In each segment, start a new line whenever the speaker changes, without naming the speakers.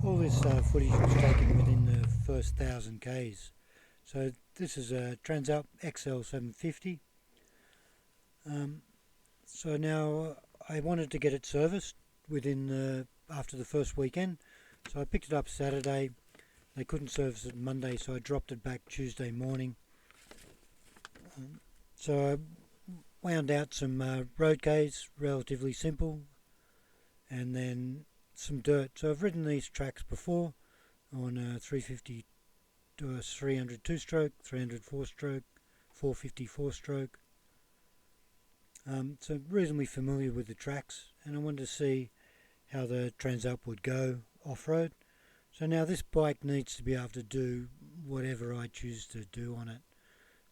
All this footage was taken within the first 1,000 Ks. So this is a Transalp XL 750. So now I wanted to get it serviced after the first weekend. So I picked it up Saturday. They couldn't service it Monday, so I dropped it back Tuesday morning. So I wound out some road Ks, relatively simple, and then some dirt. So I've ridden these tracks before on 350 to a 300 2-stroke, 300 4-stroke, 450 4-stroke. So reasonably familiar with the tracks, and I wanted to see how the Transalp would go off-road. So now this bike needs to be able to do whatever I choose to do on it.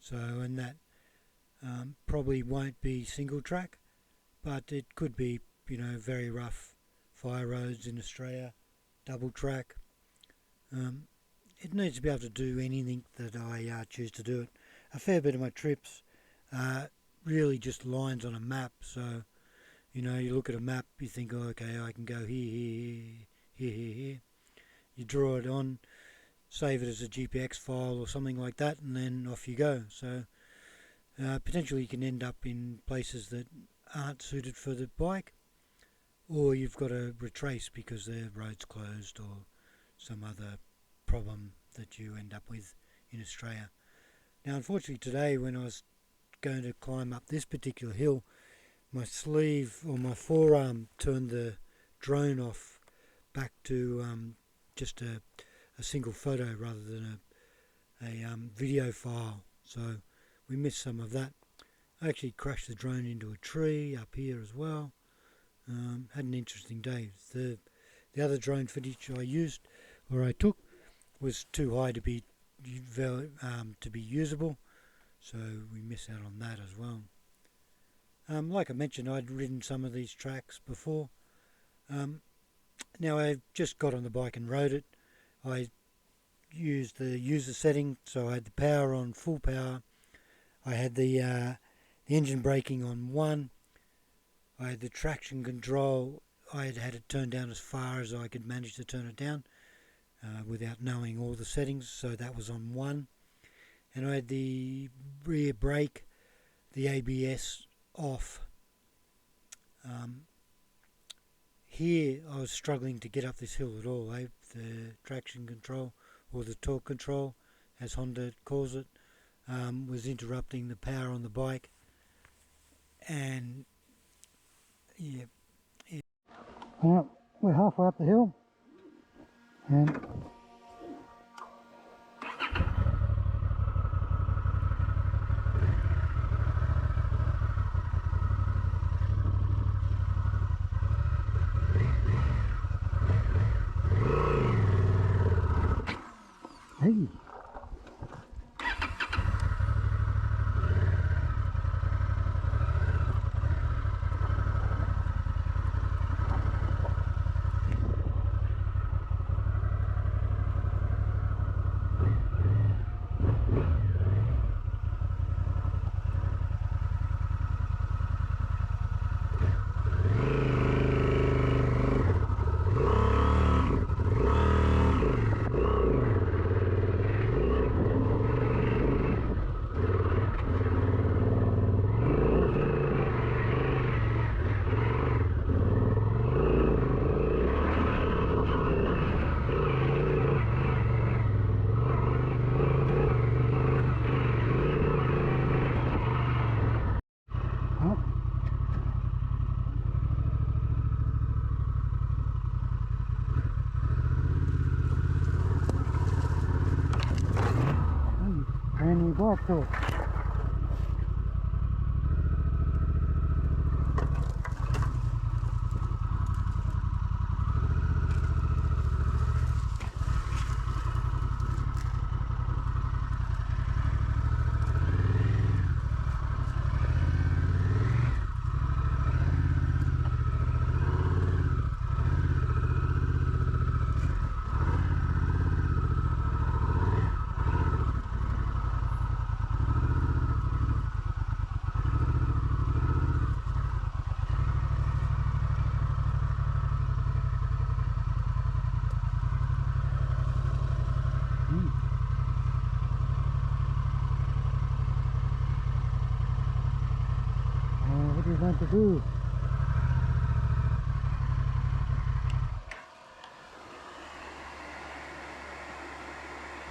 So, and that probably won't be single track, but it could be, very rough fire roads in Australia, double track. It needs to be able to do anything that I choose to do it. A fair bit of my trips really just lines on a map. So, you look at a map, you think, oh, okay, I can go here. You draw it on, save it as a GPX file or something like that, and then off you go. So potentially you can end up in places that aren't suited for the bike, or you've got to retrace because the road's closed or some other problem that you end up with in Australia. Now, unfortunately today, when I was going to climb up this particular hill, my sleeve or my forearm turned the drone off back to just a single photo rather than a video file. So we missed some of that. I actually crashed the drone into a tree up here as well. Had an interesting day. The other drone footage I took was too high to be usable, so we missed out on that as well. Like I mentioned, I'd ridden some of these tracks before. Now I just got on the bike and rode it. I used the user setting, so I had the power on full power. I had the engine braking on 1. I had the traction control. I had it turned down as far as I could manage to turn it down without knowing all the settings, so that was on 1. And I had the rear brake, the ABS off. Here I was struggling to get up this hill at all. The traction control, or the torque control as Honda calls it, was interrupting the power on the bike. And yeah. Well, we're halfway up the hill, and hey. Brand new bike to it. Ooh.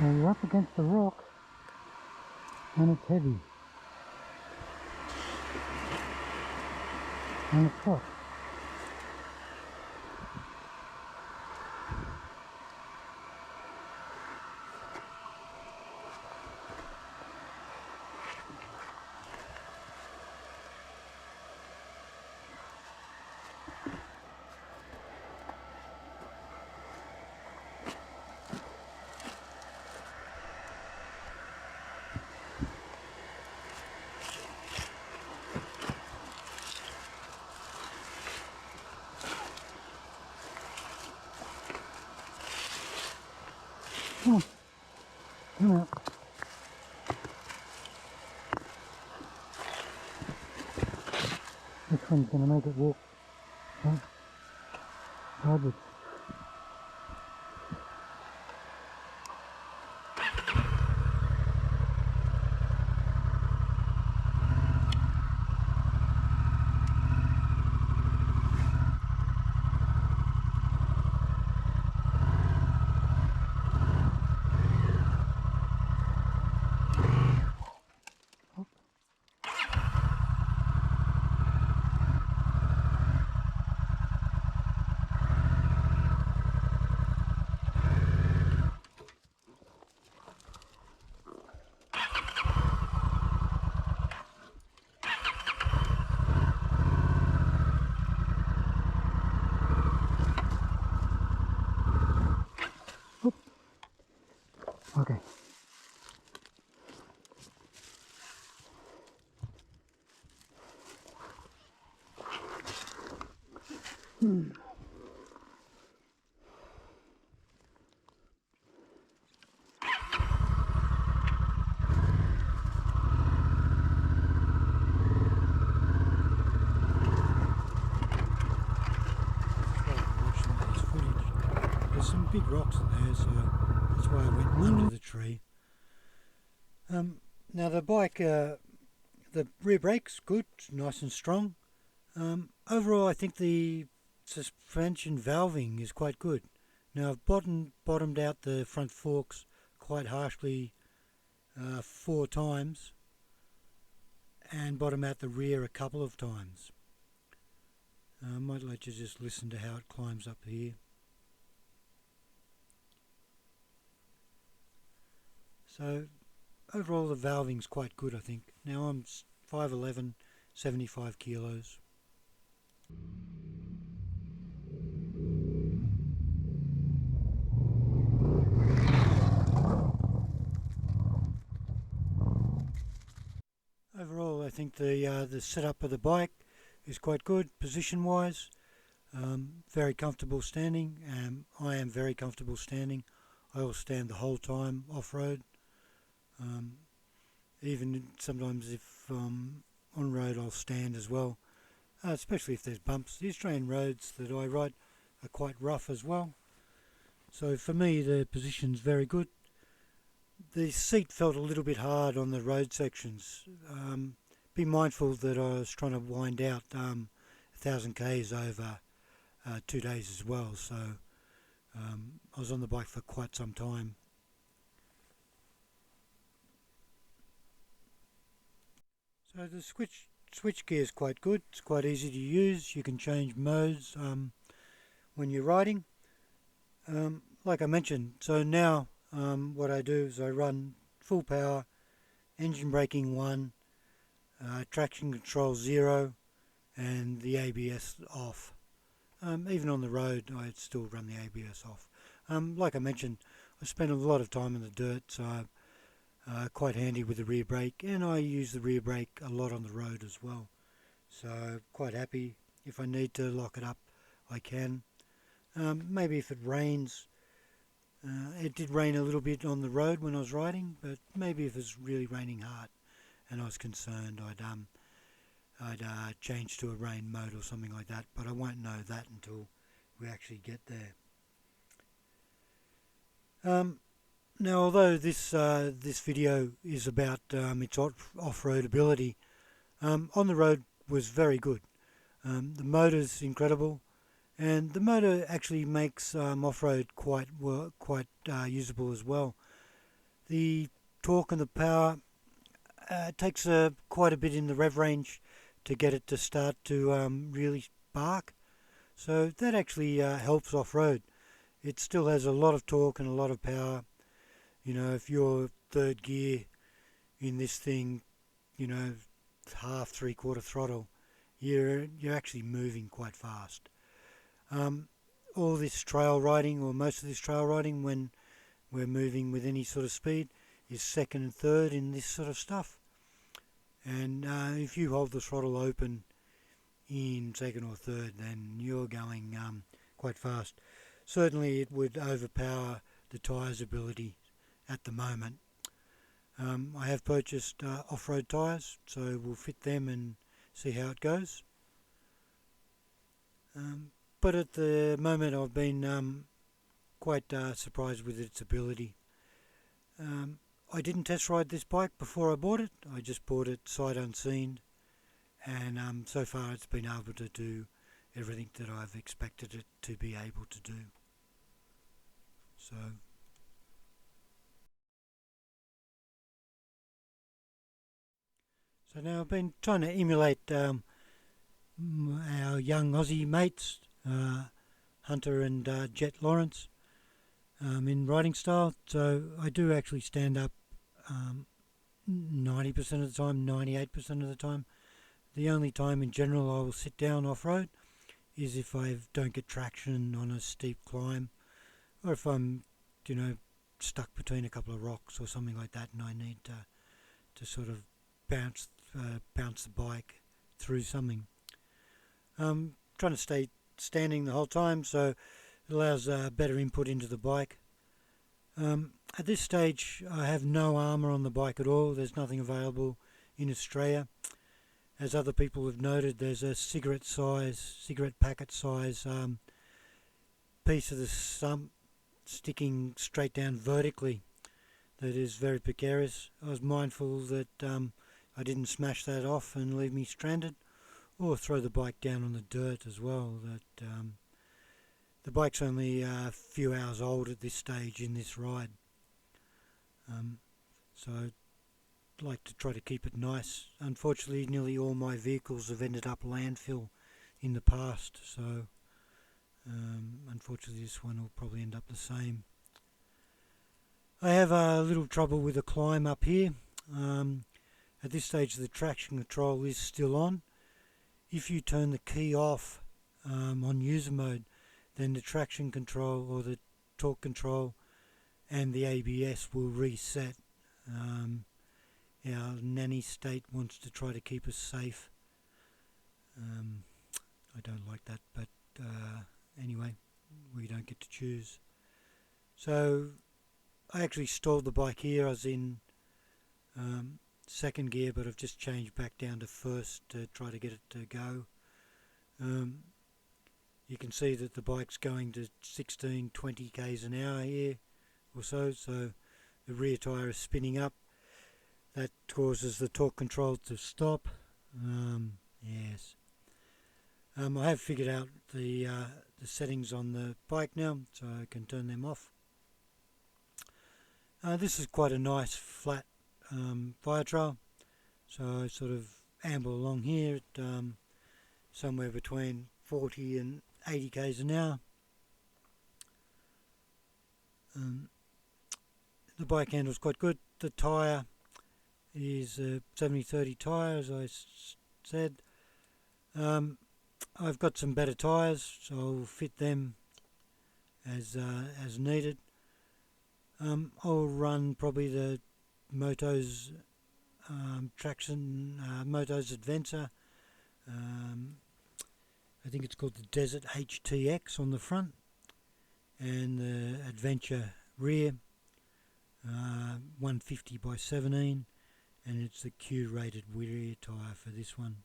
Now you're up against the rock and it's heavy and it's hot. Come on, come out. This one's going to make it walk sideways. Okay. There's some big rocks in there, so that's why I went under the tree. Now the bike, the rear brake's good, nice and strong. Overall, I think the suspension valving is quite good. Now I've bottomed out the front forks quite harshly 4 times, and bottom out the rear a couple of times. I might let you just listen to how it climbs up here. So overall the valving's quite good, I think. Now I'm 5'11", 75 kilos. Overall I think the setup of the bike is quite good position wise. Very comfortable standing. I am very comfortable standing. I will stand the whole time off-road. Even sometimes if on road I'll stand as well, especially if there's bumps. The Australian roads that I ride are quite rough as well, so for me the position's very good. The seat felt a little bit hard on the road sections. Be mindful that I was trying to wind out 1,000 k's over 2 days as well, so I was on the bike for quite some time. So the switch gear is quite good. It's quite easy to use. You can change modes when you're riding. Like I mentioned, so now what I do is I run full power, engine braking 1, traction control 0, and the ABS off. Even on the road I'd still run the ABS off. Like I mentioned, I spend a lot of time in the dirt, so quite handy with the rear brake, and I use the rear brake a lot on the road as well, so quite happy. If I need to lock it up I can. Maybe if it rains, it did rain a little bit on the road when I was riding, but maybe if it's really raining hard and I was concerned, I'd change to a rain mode or something like that, but I won't know that until we actually get there. Now, although this video is about its off-road ability, on the road was very good. The motor's incredible, and the motor actually makes off-road quite usable as well. The torque and the power takes quite a bit in the rev range to get it to start to really spark. So that actually helps off-road. It still has a lot of torque and a lot of power. You know, if you're third gear in this thing, you know, half, three-quarter throttle, you're actually moving quite fast. All this trail riding, or most of this trail riding, when we're moving with any sort of speed, is second and third in this sort of stuff. And if you hold the throttle open in second or third, then you're going quite fast. Certainly it would overpower the tyres' ability at the moment. I have purchased off-road tyres, so we'll fit them and see how it goes. But at the moment I've been quite surprised with its ability. I didn't test ride this bike before I bought it. I just bought it sight unseen, and so far it's been able to do everything that I've expected it to be able to do. So now I've been trying to emulate our young Aussie mates, Hunter and Jet Lawrence, in riding style. So I do actually stand up 90% of the time, 98% of the time. The only time in general I will sit down off-road is if I don't get traction on a steep climb, or if I'm, you know, stuck between a couple of rocks or something like that, and I need to sort of bounce the bike through something. Trying to stay standing the whole time, so it allows better input into the bike. At this stage I have no armour on the bike at all. There's nothing available in Australia. As other people have noted, there's a cigarette packet size piece of the sump sticking straight down vertically that is very precarious. I was mindful that I didn't smash that off and leave me stranded, or throw the bike down on the dirt as well. That the bike's only a few hours old at this stage in this ride, so I'd like to try to keep it nice. Unfortunately, nearly all my vehicles have ended up landfill in the past, so unfortunately this one will probably end up the same. I have a little trouble with the climb up here. At this stage the traction control is still on. If you turn the key off on user mode, then the traction control or the torque control and the ABS will reset. Our nanny state wants to try to keep us safe. I don't like that, but anyway, we don't get to choose. So I actually stalled the bike here. I was in second gear, but I've just changed back down to first to try to get it to go. You can see that the bike's going to 16-20 k's an hour here or so the rear tyre is spinning up. That causes the torque control to stop. Yes. I have figured out the settings on the bike now, so I can turn them off. This is quite a nice flat fire trail, so I sort of amble along here at somewhere between 40 and 80 k's an hour. The bike handles quite good. The tyre is a 70/30 tyre, as I said. I've got some better tyres, so I'll fit them as needed. I'll run probably the Moto's Moto's Adventure. I think it's called the Desert HTX on the front, and the Adventure rear, 150/17, and it's the Q rated rear tyre for this one.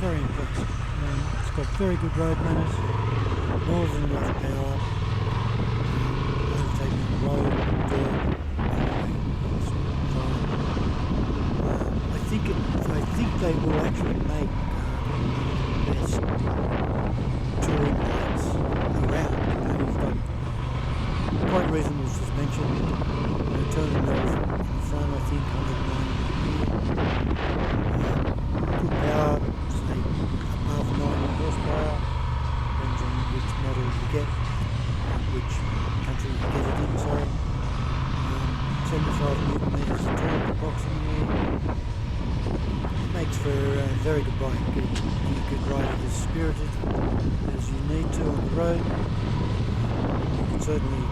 very impressive. It's got very good road manners, more than enough power, overtaking the road, dirt, I think they will actually make best touring bikes around. You've got quite reasonable suspension, turning wheels in the front, I think 190 good power, say above 90 horsepower, depends on which model you get, which country you get it in, sorry. 75 newton meters of torque approximately. Makes for a very good bike. You could ride it as spirited as you need to on the road. You can certainly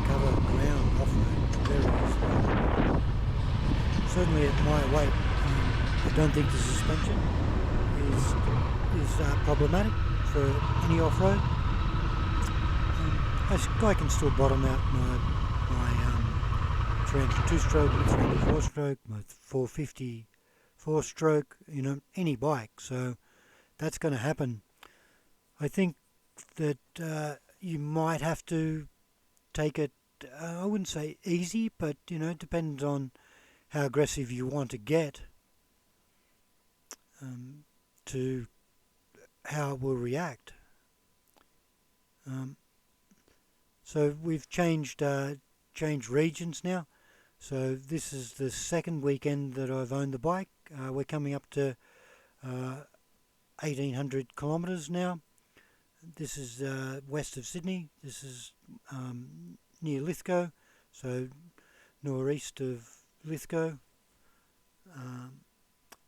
cover ground off-road very easily. Certainly at my weight, I don't think the suspension is problematic for any off-road. I can still bottom out my 302-stroke, my 304-stroke, my 450 4-stroke, any bike. So that's going to happen. I think that you might have to take it, I wouldn't say easy, but it depends on how aggressive you want to get, to how it will react. So we've changed regions now. So this is the second weekend that I've owned the bike. We're coming up to 1,800 kilometres now. This is west of Sydney. This is near Lithgow, so northeast of Lithgow.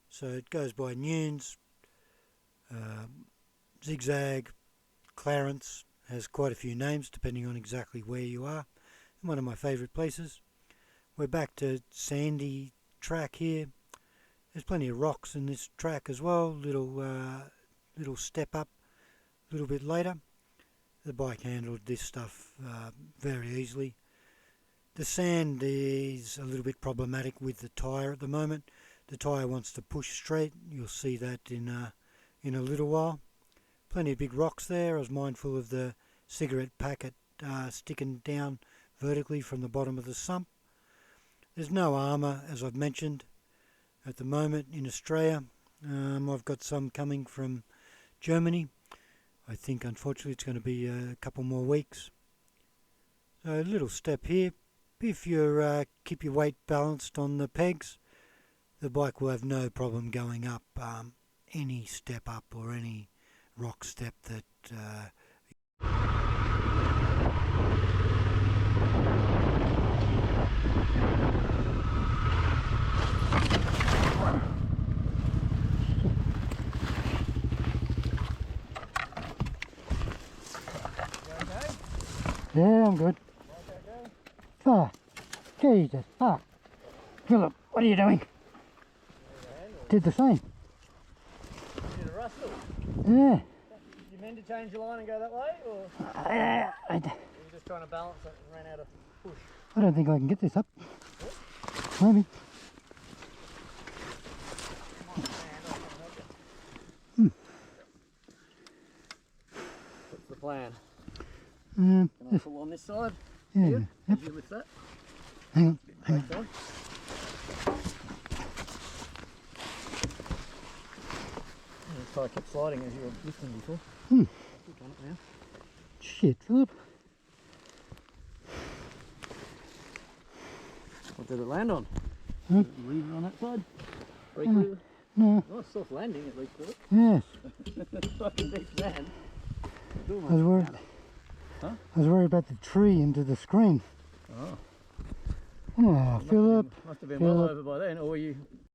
So it goes by Nunes, Zigzag, Clarence, has quite a few names depending on exactly where you are. One of my favourite places. We're back to sandy track here. There's plenty of rocks in this track as well. Little step up a little bit later. The bike handled this stuff very easily. The sand is a little bit problematic with the tyre at the moment. The tyre wants to push straight. You'll see that in a little while. Plenty of big rocks there. I was mindful of the cigarette packet sticking down vertically from the bottom of the sump. There's no armour, as I've mentioned, at the moment in Australia. I've got some coming from Germany. I think unfortunately it's going to be a couple more weeks. So a little step here. If you keep your weight balanced on the pegs, the bike will have no problem going up any step up or any rock step that Yeah, I'm good. Fuck. Jesus, fuck. Philip, what are you doing? Did the same.
Did a rustle?
Yeah.
You meant to change your line and go that way, or?
I
Were you just trying to balance it and ran out of push?
don't think I can get this up.
What?
Maybe.
What's the plan?
Can
I pull on this side?
Yeah.
Here?
Yep.
You lift that?
Hang on.
Brakes on. This tyre kept sliding as you were lifting before.
Hmm.
Click on it now.
Shit, Philip.
What did it land on?
Huh?
Lever on that side? Brake
No.
lever?
No.
Nice soft landing at least, Philip.
Yes.
Fucking deep sand.
I was worried.
Huh?
I was worried about the tree into the screen.
Oh.
Oh, Philip.
Must have been well
Philip.
over by then, or were you